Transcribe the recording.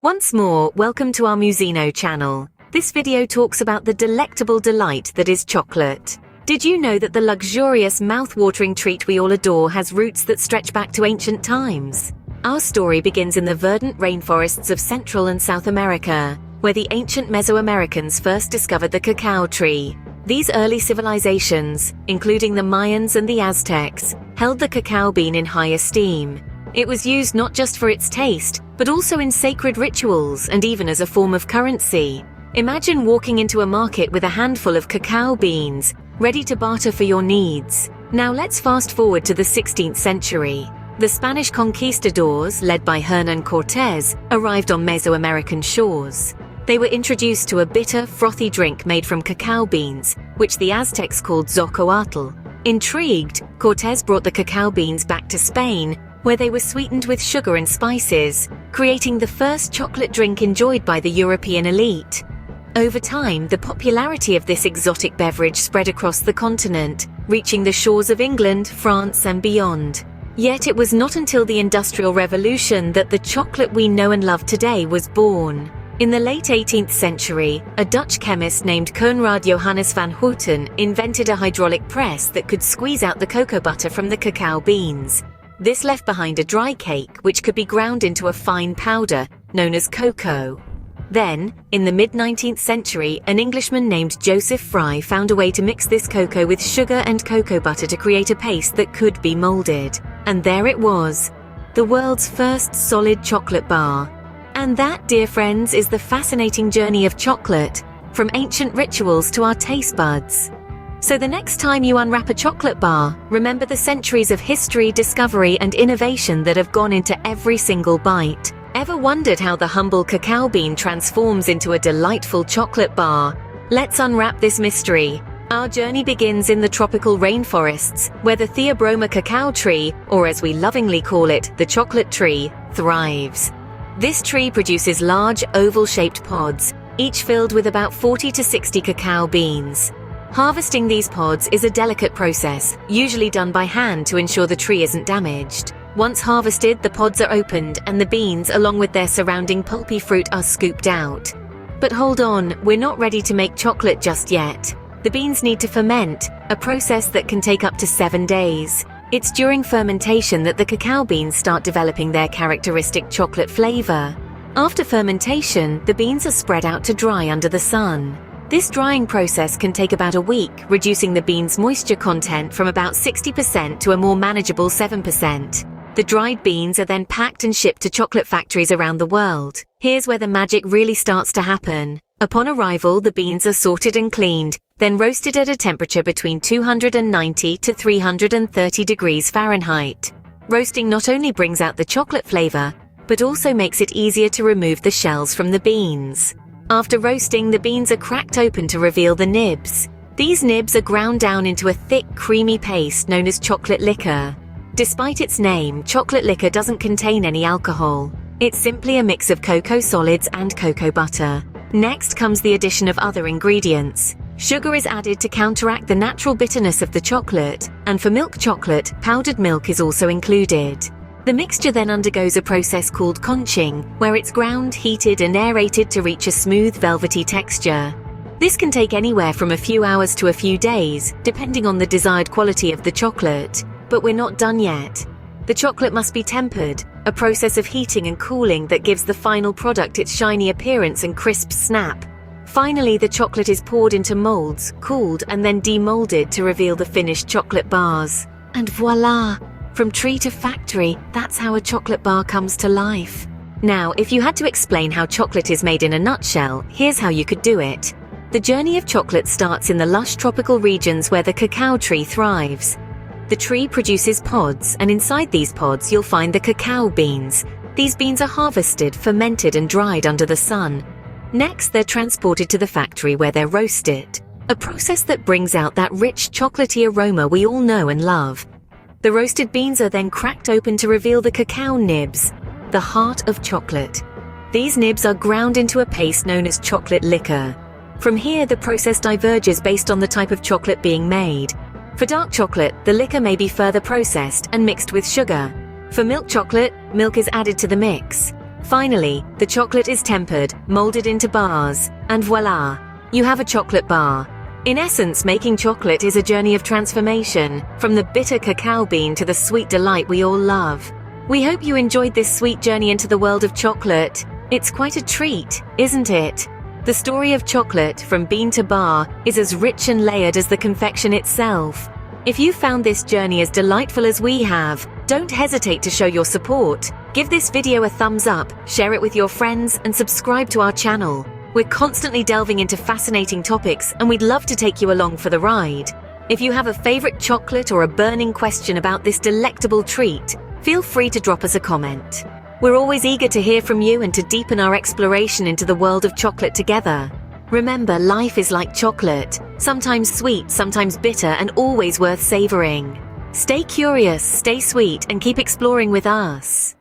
Once more, welcome to our Musino channel. This video talks about the delectable delight that is chocolate. Did you know that the luxurious, mouth-watering treat we all adore has roots that stretch back to ancient times? Our story begins in the verdant rainforests of Central and South America, where the ancient Mesoamericans first discovered the cacao tree. These early civilizations, including the Mayans and the Aztecs, held the cacao bean in high esteem. It was used not just for its taste, but also in sacred rituals and even as a form of currency. Imagine walking into a market with a handful of cacao beans, ready to barter for your needs. Now let's fast forward to the 16th century. The Spanish conquistadors, led by Hernán Cortés, arrived on Mesoamerican shores. They were introduced to a bitter, frothy drink made from cacao beans, which the Aztecs called zocoatl. Intrigued, Cortés brought the cacao beans back to Spain, where they were sweetened with sugar and spices, creating the first chocolate drink enjoyed by the European elite. Over time, the popularity of this exotic beverage spread across the continent, reaching the shores of England, France, and beyond. Yet it was not until the Industrial Revolution that the chocolate we know and love today was born. In the late 18th century, a Dutch chemist named Coenraad Johannes van Houten invented a hydraulic press that could squeeze out the cocoa butter from the cacao beans. This left behind a dry cake which could be ground into a fine powder, known as cocoa. Then, in the mid-19th century, an Englishman named Joseph Fry found a way to mix this cocoa with sugar and cocoa butter to create a paste that could be molded. And there it was, the world's first solid chocolate bar. And that, dear friends, is the fascinating journey of chocolate, from ancient rituals to our taste buds. So the next time you unwrap a chocolate bar, remember the centuries of history, discovery, and innovation that have gone into every single bite. Ever wondered how the humble cacao bean transforms into a delightful chocolate bar? Let's unwrap this mystery. Our journey begins in the tropical rainforests, where the Theobroma cacao tree, or as we lovingly call it, the chocolate tree, thrives. This tree produces large, oval-shaped pods, each filled with about 40 to 60 cacao beans. Harvesting these pods is a delicate process, usually done by hand to ensure the tree isn't damaged. Once harvested, the pods are opened and the beans, along with their surrounding pulpy fruit, are scooped out. But hold on, we're not ready to make chocolate just yet. The beans need to ferment, a process that can take up to 7 days. It's during fermentation that the cacao beans start developing their characteristic chocolate flavor. After fermentation, the beans are spread out to dry under the sun. This drying process can take about a week, reducing the beans' moisture content from about 60% to a more manageable 7%. The dried beans are then packed and shipped to chocolate factories around the world. Here's where the magic really starts to happen. Upon arrival, the beans are sorted and cleaned, then roasted at a temperature between 290 to 330 degrees Fahrenheit. Roasting not only brings out the chocolate flavor, but also makes it easier to remove the shells from the beans. After roasting, the beans are cracked open to reveal the nibs. These nibs are ground down into a thick, creamy paste known as chocolate liquor. Despite its name, chocolate liquor doesn't contain any alcohol. It's simply a mix of cocoa solids and cocoa butter. Next comes the addition of other ingredients. Sugar is added to counteract the natural bitterness of the chocolate, and for milk chocolate, powdered milk is also included. The mixture then undergoes a process called conching, where it's ground, heated, and aerated to reach a smooth, velvety texture. This can take anywhere from a few hours to a few days, depending on the desired quality of the chocolate. But we're not done yet. The chocolate must be tempered, a process of heating and cooling that gives the final product its shiny appearance and crisp snap. Finally, the chocolate is poured into molds, cooled, and then demolded to reveal the finished chocolate bars. And voila! From tree to factory, that's how a chocolate bar comes to life. Now, if you had to explain how chocolate is made in a nutshell, here's how you could do it. The journey of chocolate starts in the lush tropical regions where the cacao tree thrives. The tree produces pods, and inside these pods you'll find the cacao beans. These beans are harvested, fermented, and dried under the sun. Next, they're transported to the factory where they're roasted, a process that brings out that rich chocolatey aroma we all know and love. The roasted beans are then cracked open to reveal the cacao nibs, the heart of chocolate. These nibs are ground into a paste known as chocolate liquor. From here, the process diverges based on the type of chocolate being made. For dark chocolate, the liquor may be further processed and mixed with sugar. For milk chocolate, milk is added to the mix. Finally, the chocolate is tempered, molded into bars, and voila, you have a chocolate bar. In essence, making chocolate is a journey of transformation, from the bitter cacao bean to the sweet delight we all love. We hope you enjoyed this sweet journey into the world of chocolate. It's quite a treat, isn't it? The story of chocolate, from bean to bar, is as rich and layered as the confection itself. If you found this journey as delightful as we have, don't hesitate to show your support. Give this video a thumbs up, share it with your friends, and subscribe to our channel. We're constantly delving into fascinating topics, and we'd love to take you along for the ride. If you have a favorite chocolate or a burning question about this delectable treat, feel free to drop us a comment. We're always eager to hear from you and to deepen our exploration into the world of chocolate together. Remember, life is like chocolate, sometimes sweet, sometimes bitter, and always worth savoring. Stay curious, stay sweet, and keep exploring with us.